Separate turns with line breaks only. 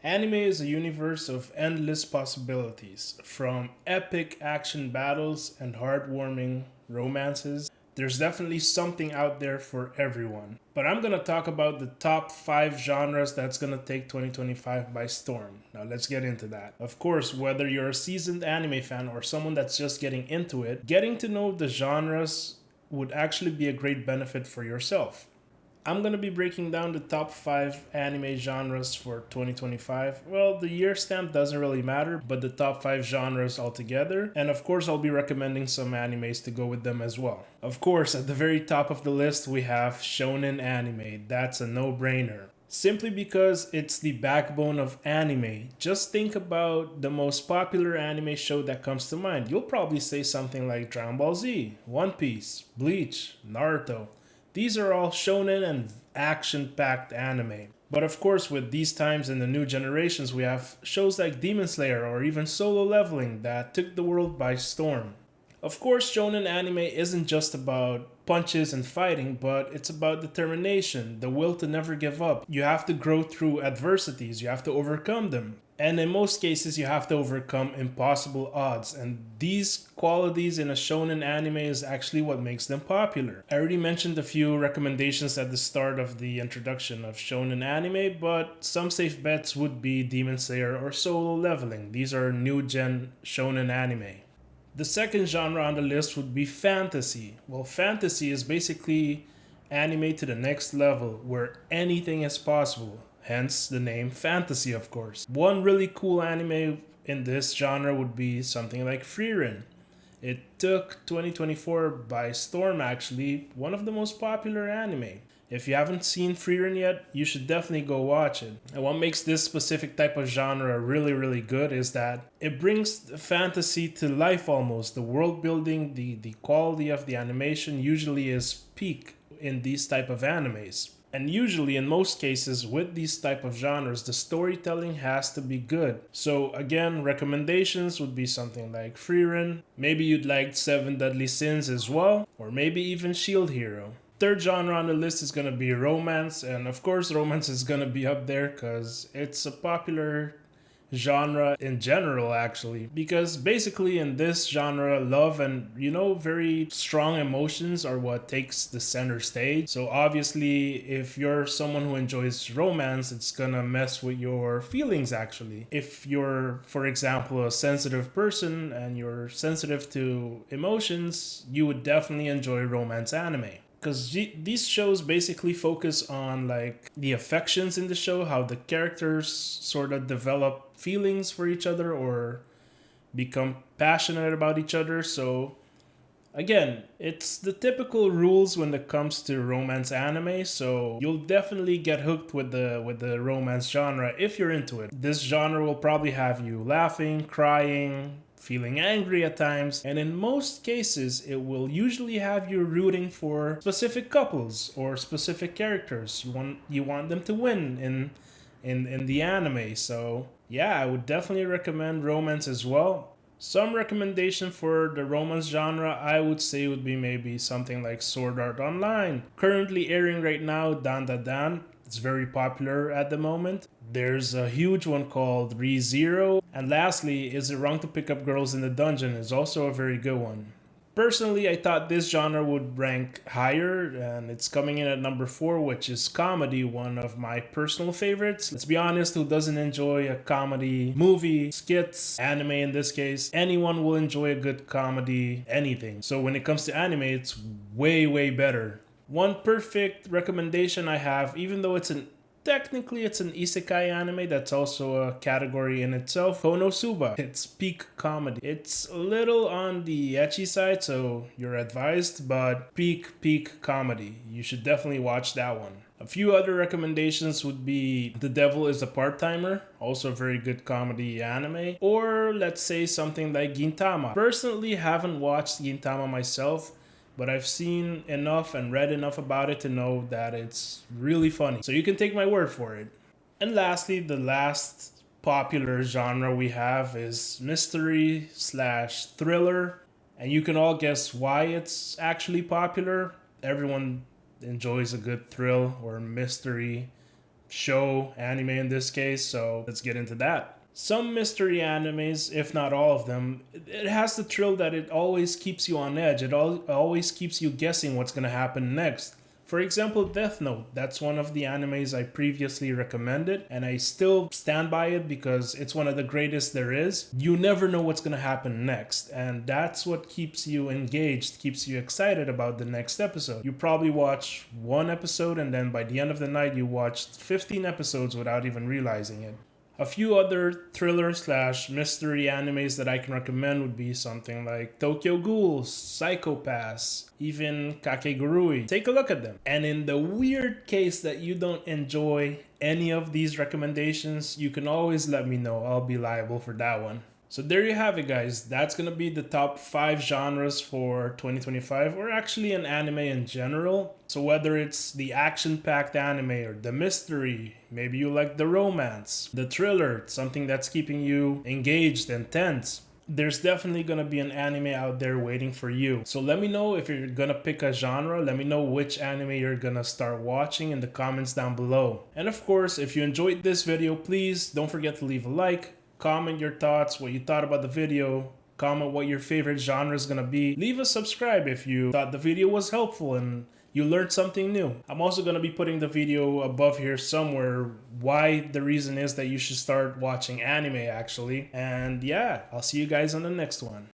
Anime is a universe of endless possibilities. From epic action battles and heartwarming romances, there's definitely something out there for everyone. But I'm gonna talk about the top 5 genres that's gonna take 2025 by storm. Now let's get into that. Of course, whether you're a seasoned anime fan or someone that's just getting into it, getting to know the genres would actually be a great benefit for yourself. I'm going to be breaking down the top 5 anime genres for 2025. Well, the year stamp doesn't really matter, but the top 5 genres altogether. And of course, I'll be recommending some animes to go with them as well. Of course, at the very top of the list, we have shonen anime. That's a no-brainer. Simply because it's the backbone of anime. Just think about the most popular anime show that comes to mind. You'll probably say something like Dragon Ball Z, One Piece, Bleach, Naruto. These are all shonen and action-packed anime. But of course, with these times in the new generations, we have shows like Demon Slayer or even Solo Leveling that took the world by storm. Of course, shonen anime isn't just about punches and fighting, but it's about determination, the will to never give up. You have to grow through adversities, you have to overcome them. And in most cases, you have to overcome impossible odds. And these qualities in a shonen anime is actually what makes them popular. I already mentioned a few recommendations at the start of the introduction of shonen anime, but some safe bets would be Demon Slayer or Solo Leveling. These are new gen shonen anime. The second genre on the list would be fantasy. Well, fantasy is basically anime to the next level where anything is possible. Hence the name fantasy, of course. One really cool anime in this genre would be something like Frieren. It took 2024 by storm, actually, one of the most popular anime. If you haven't seen Frieren yet, you should definitely go watch it. And what makes this specific type of genre really good is that it brings fantasy to life almost. The world building, the quality of the animation usually is peak in these type of animes. And usually, in most cases, with these type of genres, the storytelling has to be good. So again, recommendations would be something like Frieren. Maybe you'd like Seven Deadly Sins as well, or maybe even Shield Hero. Third genre on the list is going to be romance, and of course romance is going to be up there because it's a popular genre in general, actually, because basically in this genre, love and very strong emotions are what takes the center stage. So obviously, if you're someone who enjoys romance, it's gonna mess with your feelings. Actually, if you're, for example, a sensitive person and you're sensitive to emotions, you would definitely enjoy romance anime, because these shows basically focus on like the affections in the show, how the characters sort of develop feelings for each other or become passionate about each other. So again, it's the typical rules when it comes to romance anime, so you'll definitely get hooked with the romance genre if you're into it. This genre will probably have you laughing, crying, feeling angry at times, and in most cases, it will usually have you rooting for specific couples or specific characters. You want them to win in the anime. So yeah, I would definitely recommend romance as well. Some recommendation for the romance genre, I would say, would be maybe something like Sword Art Online. Currently airing right now, Dan Da Dan. It's very popular at the moment. There's a huge one called ReZero. And lastly, Is It Wrong to Pick Up Girls in the Dungeon is also a very good one. Personally, I thought this genre would rank higher, and it's coming in at number 4, which is comedy, one of my personal favorites. Let's be honest, who doesn't enjoy a comedy movie, skits, anime in this case? Anyone will enjoy a good comedy, anything. So when it comes to anime, it's way better. One perfect recommendation I have, even though technically it's an isekai anime, that's also a category in itself, Konosuba. It's peak comedy. It's a little on the ecchi side, so you're advised, but peak comedy. You should definitely watch that one. A few other recommendations would be The Devil is a Part-Timer, also a very good comedy anime, or let's say something like Gintama. Personally, haven't watched Gintama myself, but I've seen enough and read enough about it to know that it's really funny. So you can take my word for it. And lastly, the last popular genre we have is mystery slash thriller. And you can all guess why it's actually popular. Everyone enjoys a good thrill or mystery show, anime in this case, so let's get into that. Some mystery animes, if not all of them, it has the thrill that it always keeps you on edge. It always keeps you guessing what's going to happen next. For example, Death Note. That's one of the animes I previously recommended, and I still stand by it because it's one of the greatest there is. You never know what's going to happen next, and that's what keeps you engaged, keeps you excited about the next episode. You probably watch one episode, and then by the end of the night, you watched 15 episodes without even realizing it. A few other thriller slash mystery animes that I can recommend would be something like Tokyo Ghoul, Psycho Pass, even Kakegurui. Take a look at them. And in the weird case that you don't enjoy any of these recommendations, you can always let me know. I'll be liable for that one. So there you have it, guys. That's going to be the top 5 genres for 2025, or actually an anime in general. So whether it's the action-packed anime or the mystery, maybe you like the romance, the thriller, something that's keeping you engaged and tense, there's definitely going to be an anime out there waiting for you. So let me know if you're going to pick a genre. Let me know which anime you're going to start watching in the comments down below. And of course, if you enjoyed this video, please don't forget to leave a like. Comment your thoughts, what you thought about the video. Comment what your favorite genre is going to be. Leave a subscribe if you thought the video was helpful and you learned something new. I'm also going to be putting the video above here somewhere why the reason is that you should start watching anime actually. And yeah, I'll see you guys on the next one.